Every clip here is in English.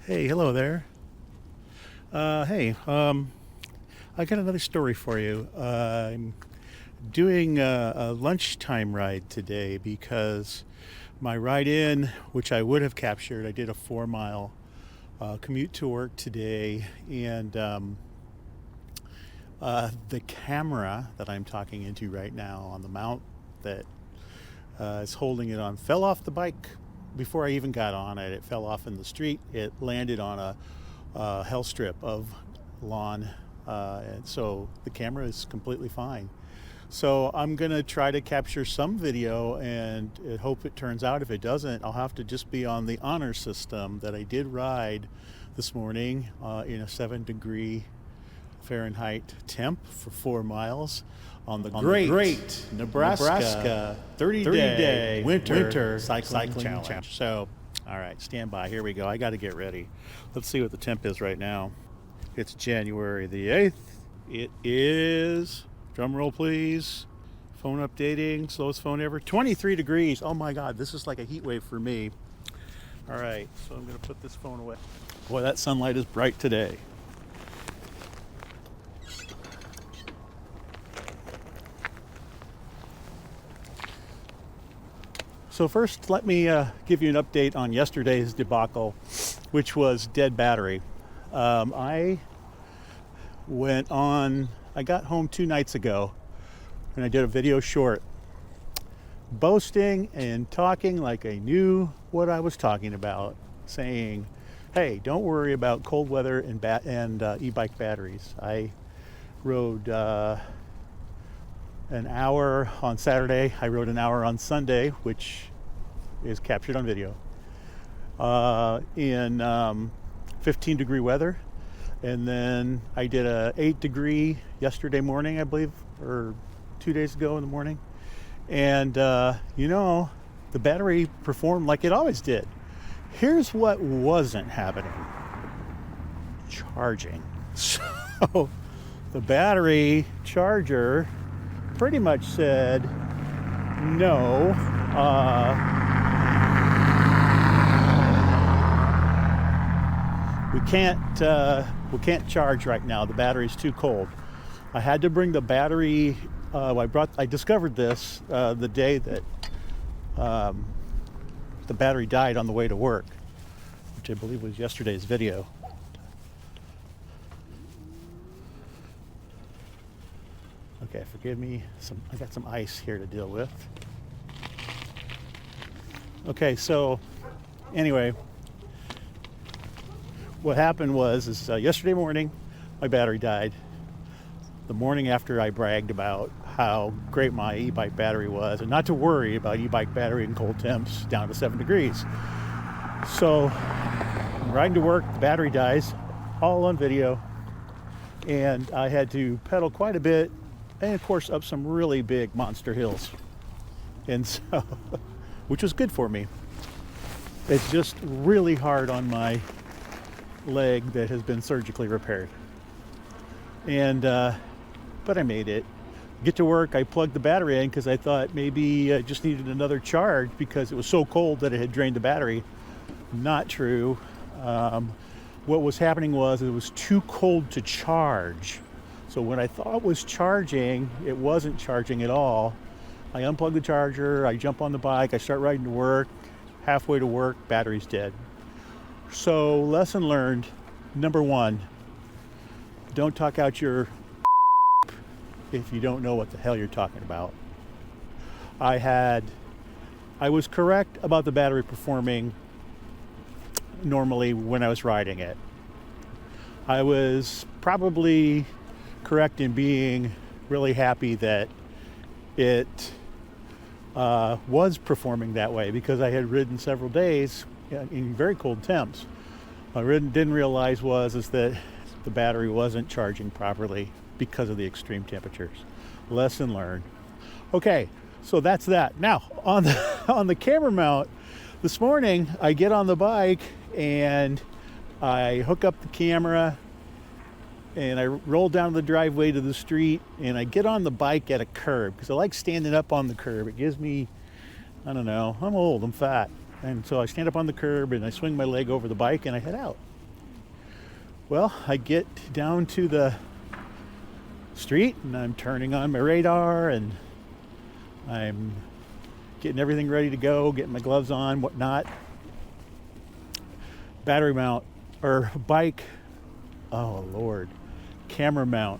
Hey, hello there. I got another story for you. I'm doing a lunchtime ride today because my ride in, which I would have captured, I did a 4 mile commute to work today, and the camera that I'm talking into right now on the mount that is holding it on fell off the bike before I even got on it. It fell off in the street. It landed on a hell strip of lawn, and so the camera is completely fine. So I'm gonna try to capture some video and hope it turns out. If it doesn't, I'll have to just be on the honor system that I did ride this morning in a 7-degree Fahrenheit temp for 4 miles on the great Nebraska 30-day winter cycling challenge. So, all right, stand by. Here we go. I got to get ready. Let's see what the temp is right now. It's January the 8th. It is, drum roll please, phone updating, slowest phone ever, 23 degrees. Oh my God, this is like a heat wave for me. All right, so I'm going to put this phone away. Boy, that sunlight is bright today. So first, let me give you an update on yesterday's debacle, which was dead battery. I got home 2 nights ago, and I did a video short, boasting and talking like I knew what I was talking about, saying, hey, don't worry about cold weather and e-bike batteries. I rode an hour on Saturday. I rode an hour on Sunday, which is captured on video, in 15-degree weather. And then I did a 8-degree yesterday morning, I believe, or 2 days ago in the morning. And, the battery performed like it always did. Here's what wasn't happening. Charging. So the battery charger pretty much said no. We can't charge right now. The battery's too cold. I had to bring the battery. I discovered this the day that the battery died on the way to work, which I believe was yesterday's video. Okay, forgive me. I got some ice here to deal with. Okay, so anyway, what happened was yesterday morning, my battery died. The morning after I bragged about how great my e-bike battery was and not to worry about e-bike battery in cold temps down to 7 degrees. So I'm riding to work, the battery dies, all on video, and I had to pedal quite a bit, and of course up some really big monster hills, and so which was good for me. It's just really hard on my leg that has been surgically repaired, and but I made it. Get to work, I plugged the battery in because I thought maybe I just needed another charge because it was so cold that it had drained the battery. Not true. What was happening was it was too cold to charge. So when I thought it was charging, it wasn't charging at all. I unplug the charger, I jump on the bike, I start riding to work. Halfway to work, battery's dead. So lesson learned, number 1, don't talk out your if you don't know what the hell you're talking about. I was correct about the battery performing normally when I was riding it. I was probably correct in being really happy that it was performing that way because I had ridden several days in very cold temps. What I didn't realize is that the battery wasn't charging properly because of the extreme temperatures. Lesson learned. Okay, so that's that. Now on the camera mount, this morning I get on the bike and I hook up the camera and I roll down the driveway to the street and I get on the bike at a curb because I like standing up on the curb. It gives me, I don't know, I'm old, I'm fat. And so I stand up on the curb and I swing my leg over the bike and I head out. Well, I get down to the street and I'm turning on my radar and I'm getting everything ready to go, getting my gloves on, whatnot. Battery mount or bike, oh Lord, camera mount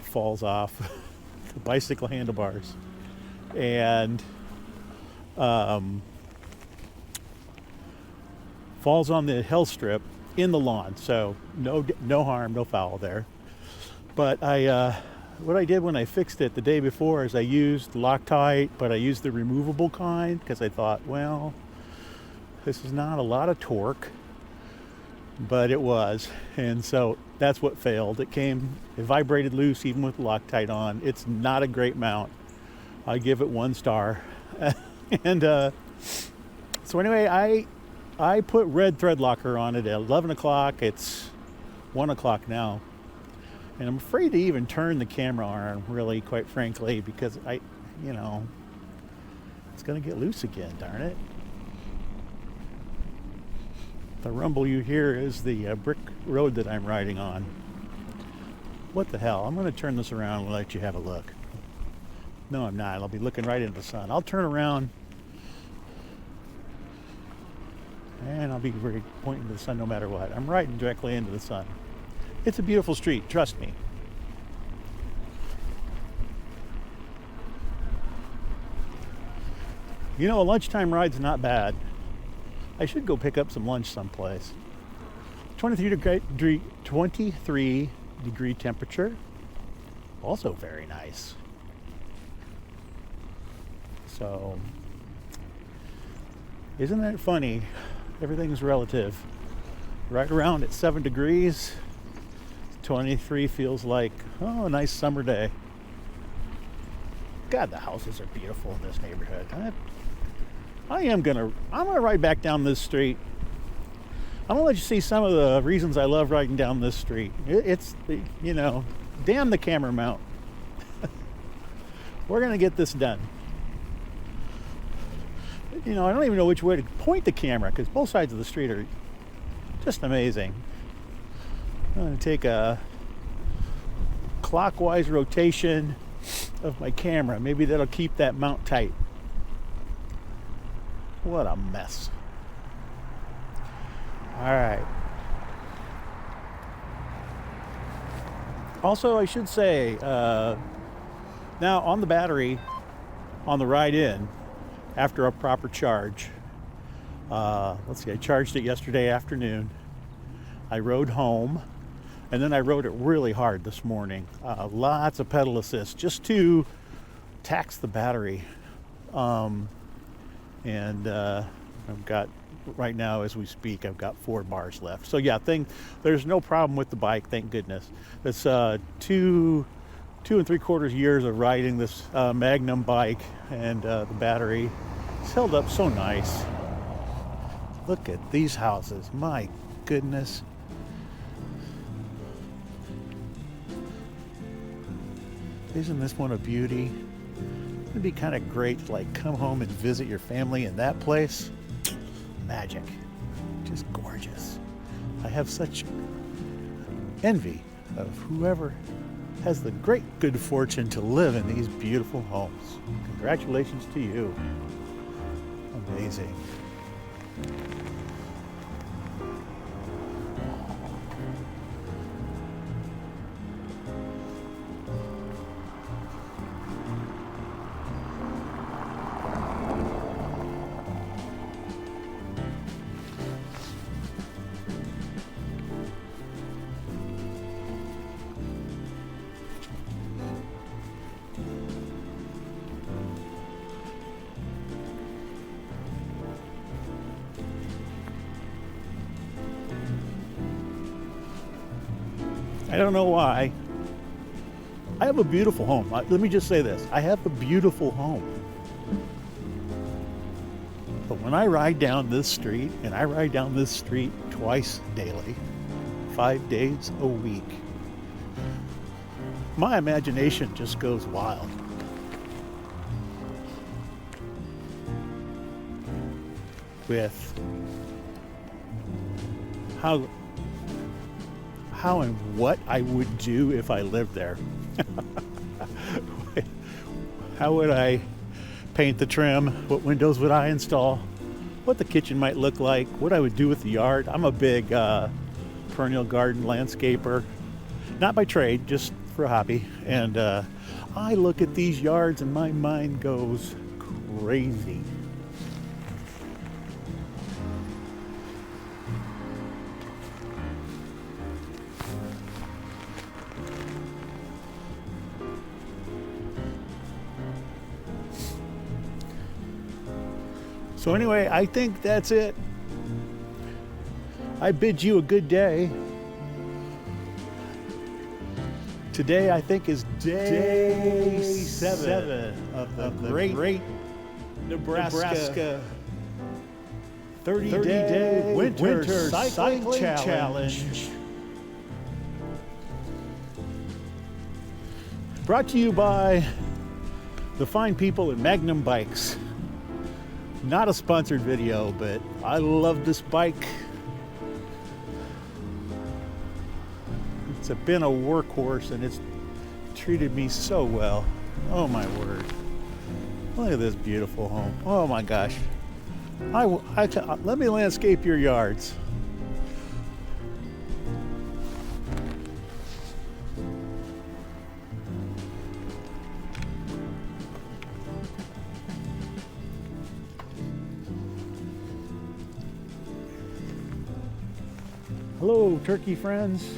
falls off the bicycle handlebars and falls on the hill strip in the lawn. So no harm, no foul there. But what I did when I fixed it the day before is I used Loctite, but I used the removable kind because I thought, well, this is not a lot of torque, but it was. And so that's what failed. It vibrated loose even with Loctite on. It's not a great mount. I give it 1 star. And so anyway, I put red thread locker on it at 11 o'clock. It's 1 o'clock now. And I'm afraid to even turn the camera on, really, quite frankly, because it's going to get loose again, darn it. The rumble you hear is the brick road that I'm riding on. What the hell? I'm going to turn this around and let you have a look. No, I'm not. I'll be looking right into the sun. I'll turn around and I'll be pointing to the sun no matter what. I'm riding directly into the sun. It's a beautiful street, trust me. You know, a lunchtime ride's not bad. I should go pick up some lunch someplace. 23 degree temperature. Also very nice. So, isn't that funny? Everything's relative. Right around at 7 degrees, 23 feels like, a nice summer day. God, the houses are beautiful in this neighborhood. I'm gonna ride back down this street. I'm gonna let you see some of the reasons I love riding down this street. It's damn the camera mount. We're gonna get this done. I don't even know which way to point the camera because both sides of the street are just amazing. I'm going to take a clockwise rotation of my camera. Maybe that'll keep that mount tight. What a mess. All right. Also, I should say, now on the battery, on the ride in, after a proper charge, I charged it yesterday afternoon. I rode home, and then I rode it really hard this morning. Lots of pedal assist just to tax the battery. And I've got, right now as we speak, I've got 4 bars left. So yeah, there's no problem with the bike, thank goodness. It's 2 3/4 years of riding this Magnum bike, and the battery is held up so nice. Look at these houses, my goodness. Isn't this one a beauty? It'd be kind of great to come home and visit your family in that place. Magic, just gorgeous. I have such envy of whoever has the great good fortune to live in these beautiful homes. Congratulations to you. Amazing. I don't know why. I have a beautiful home. Let me just say this. I have a beautiful home. But when I ride down this street, and I ride down this street twice daily, 5 days a week, my imagination just goes wild. With how and what I would do if I lived there. How would I paint the trim? What windows would I install? What the kitchen might look like? What I would do with the yard. I'm a big perennial garden landscaper, not by trade, just for a hobby. And I look at these yards and my mind goes crazy. So anyway, I think that's it. I bid you a good day. Today, I think, is day 7 of the great Nebraska 30-day winter cycling challenge. Brought to you by the fine people at Magnum Bikes. Not a sponsored video, but I love this bike. It's been a workhorse and it's treated me so well. Oh my word. Look at this beautiful home. Oh my gosh. Let me landscape your yards. Hello, turkey friends.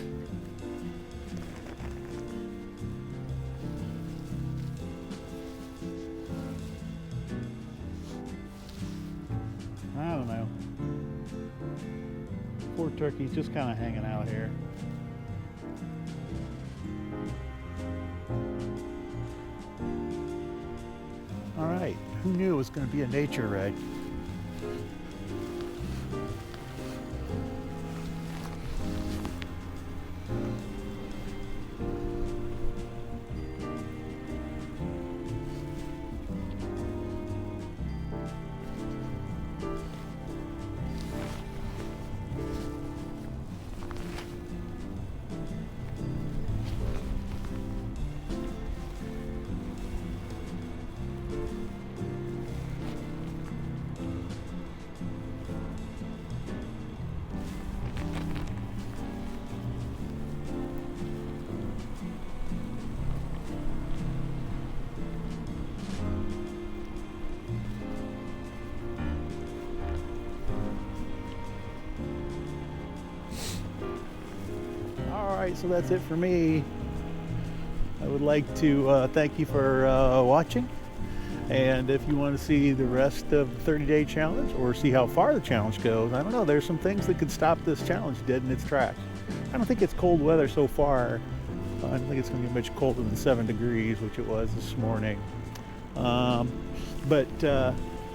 I don't know. Poor turkey's just kind of hanging out here. All right, who knew it was going to be a nature ride? Alright, so that's it for me. I would like to thank you for watching. And if you want to see the rest of the 30-day challenge or see how far the challenge goes, I don't know, there's some things that could stop this challenge dead in its tracks. I don't think it's cold weather so far. I don't think it's going to be much colder than 7 degrees, which it was this morning.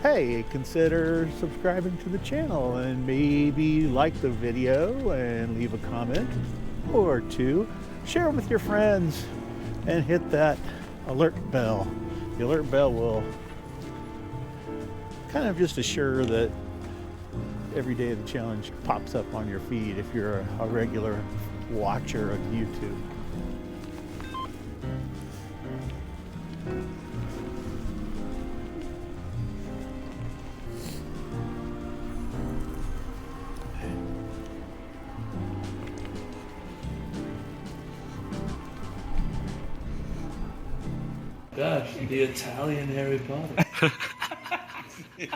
Hey, consider subscribing to the channel and maybe like the video and leave a comment or two. Share it with your friends and hit that alert bell. The alert bell will kind of just assure that every day the challenge pops up on your feed if you're a regular watcher of YouTube. Gosh, the Italian Harry Potter.